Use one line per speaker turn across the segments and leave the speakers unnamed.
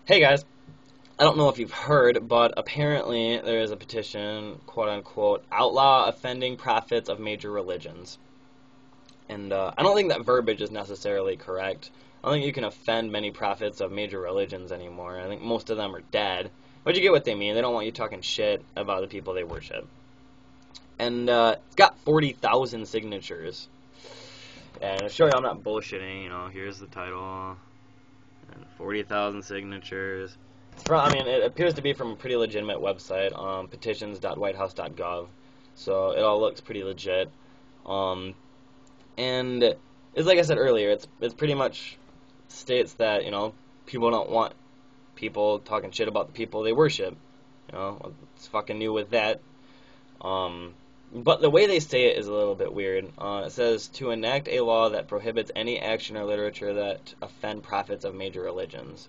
Hey guys, I don't know if you've heard, but apparently there is a petition, quote unquote, outlaw offending prophets of major religions. And I don't think that verbiage is necessarily correct. I don't think you can offend many prophets of major religions anymore. I think most of them are dead. But you get what they mean. They don't want you talking shit about the people they worship. And it's got 40,000 signatures. And to show you I'm not bullshitting, here's the title. And 40,000 signatures. It appears to be from a pretty legitimate website, petitions.whitehouse.gov. So it all looks pretty legit. And it's like I said earlier, it's pretty much states that people don't want people talking shit about the people they worship. It's fucking new with that. But the way they say it is a little bit weird. It says to enact a law that prohibits any action or literature that offend prophets of major religions.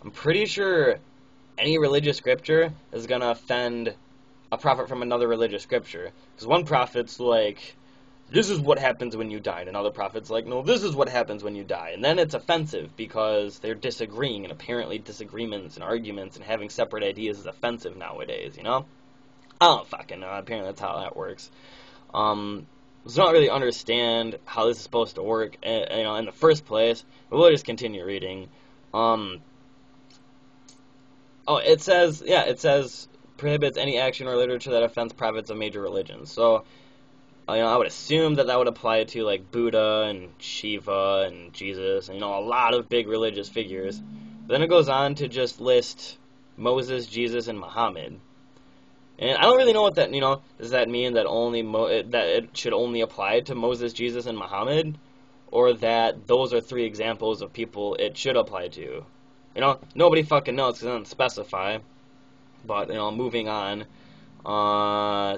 I'm pretty sure any religious scripture is going to offend a prophet from another religious scripture. Because one prophet's like, this is what happens when you die. And another prophet's like, no, this is what happens when you die. And then it's offensive because they're disagreeing. And apparently disagreements and arguments and having separate ideas is offensive nowadays, I don't fucking know. Apparently that's how that works. So I don't really understand how this is supposed to work, in the first place. But we'll just continue reading. It says prohibits any action or literature that offends prophets of major religions. So, I would assume that would apply to like Buddha and Shiva and Jesus and a lot of big religious figures. But then it goes on to just list Moses, Jesus, and Muhammad. And I don't really know what that, does that mean that that it should only apply to Moses, Jesus, and Muhammad? Or that those are three examples of people it should apply to? Nobody fucking knows because it doesn't specify. But, moving on,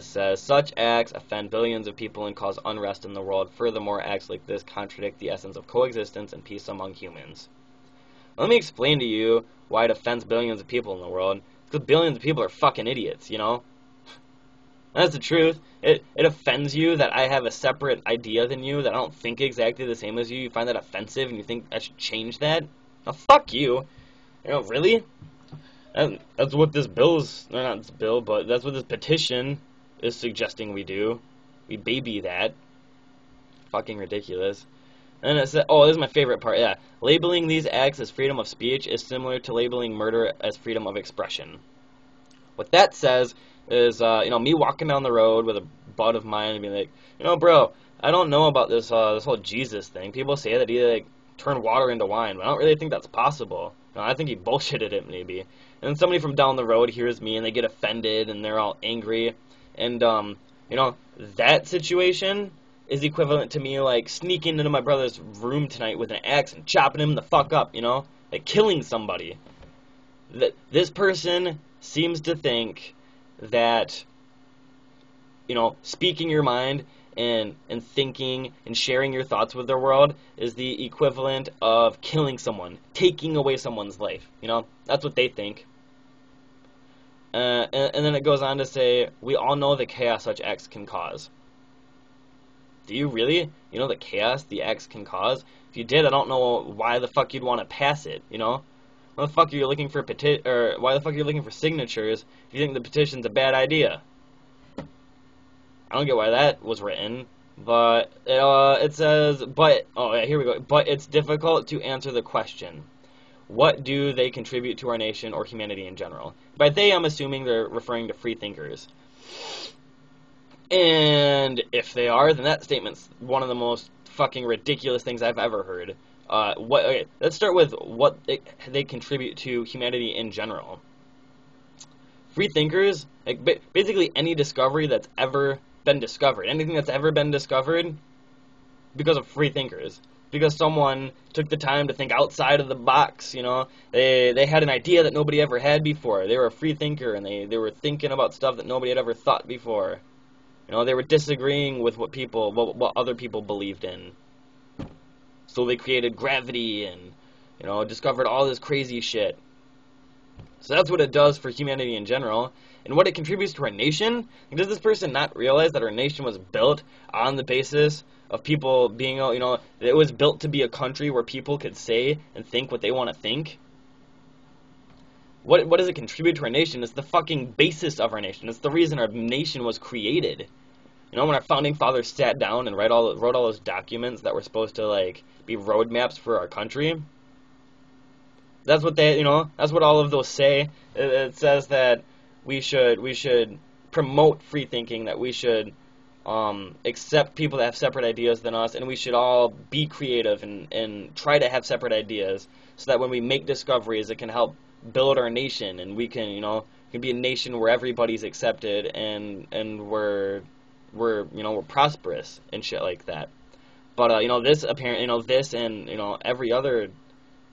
says, such acts offend billions of people and cause unrest in the world. Furthermore, acts like this contradict the essence of coexistence and peace among humans. Let me explain to you why it offends billions of people in the world. Because billions of people are fucking idiots, That's the truth. It offends you that I have a separate idea than you, that I don't think exactly the same as you. You find that offensive and you think I should change that? Now, fuck you. Really? And that's what this not this bill, but that's what this petition is suggesting we do. We baby that. Fucking ridiculous. And it said, this is my favorite part, yeah. Labeling these acts as freedom of speech is similar to labeling murder as freedom of expression. What that says is, me walking down the road with a bud of mine and being like, bro, I don't know about this whole Jesus thing. People say that he, turned water into wine, but I don't really think that's possible. I think he bullshitted it, maybe. And then somebody from down the road hears me and they get offended and they're all angry. And, that situation is equivalent to me, sneaking into my brother's room tonight with an axe and chopping him the fuck up, killing somebody. This person seems to think that, speaking your mind and thinking and sharing your thoughts with the world is the equivalent of killing someone, taking away someone's life. That's what they think. And then it goes on to say, we all know the chaos such acts can cause. Do you really? The chaos the acts can cause? If you did, I don't know why the fuck you'd want to pass it, Why the fuck are you looking for why the fuck are you looking for signatures if you think the petition's a bad idea? I don't get why that was written, but it says, here we go. But it's difficult to answer the question, what do they contribute to our nation or humanity in general? By they, I'm assuming they're referring to free thinkers. And if they are, then that statement's one of the most fucking ridiculous things I've ever heard. Let's start with what they contribute to humanity in general. Free thinkers, basically any discovery that's ever been discovered, anything that's ever been discovered, because of free thinkers, because someone took the time to think outside of the box. They had an idea that nobody ever had before. They were a free thinker and they were thinking about stuff that nobody had ever thought before. They were disagreeing with what other people believed in. So they created gravity and discovered all this crazy shit. So that's what it does for humanity in general. And what it contributes to our nation? Does this person not realize that our nation was built on the basis of people being, it was built to be a country where people could say and think what they want to think? What does it contribute to our nation? It's the fucking basis of our nation. It's the reason our nation was created. You know, when our founding fathers sat down and wrote all those documents that were supposed to, like, be roadmaps for our country, that's what they, you know, that's what all of those say. It says that we should promote free thinking, that we should accept people that have separate ideas than us, and we should all be creative and try to have separate ideas, so that when we make discoveries, it can help build our nation, and we can, you know, can be a nation where everybody's accepted and we're prosperous and shit like that. But you know, this apparent, you know, this and, you know, every other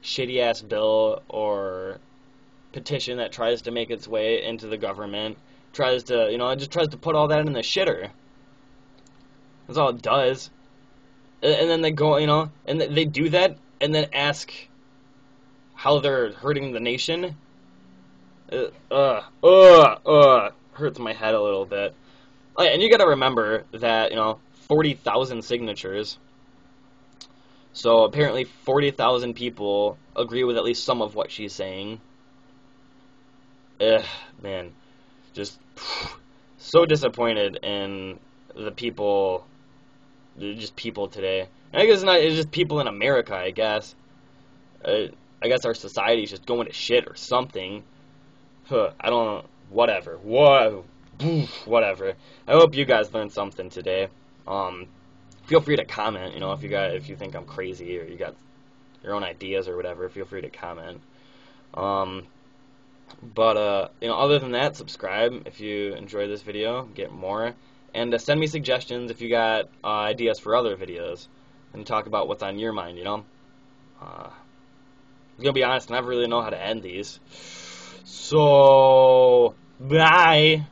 shitty ass bill or petition that tries to make its way into the government tries to, you know, it just tries to put all that in the shitter. That's all it does. And then they go, you know, and they do that and then ask how they're hurting the nation. Hurts my head a little bit. Oh, yeah, and you gotta remember that, you know, 40,000 signatures. So apparently 40,000 people agree with at least some of what she's saying. Man. Just so disappointed in the people, just people today. And I guess it's just people in America, I guess. I guess our society's just going to shit or something. I don't, whatever. Whatever. I hope you guys learned something today. Feel free to comment, you know, if you think I'm crazy or you got your own ideas or whatever, feel free to comment. But you know, other than that, subscribe if you enjoyed this video, get more, and send me suggestions if you got ideas for other videos, and talk about what's on your mind, you know. I'm gonna be honest, I never really know how to end these. So, bye!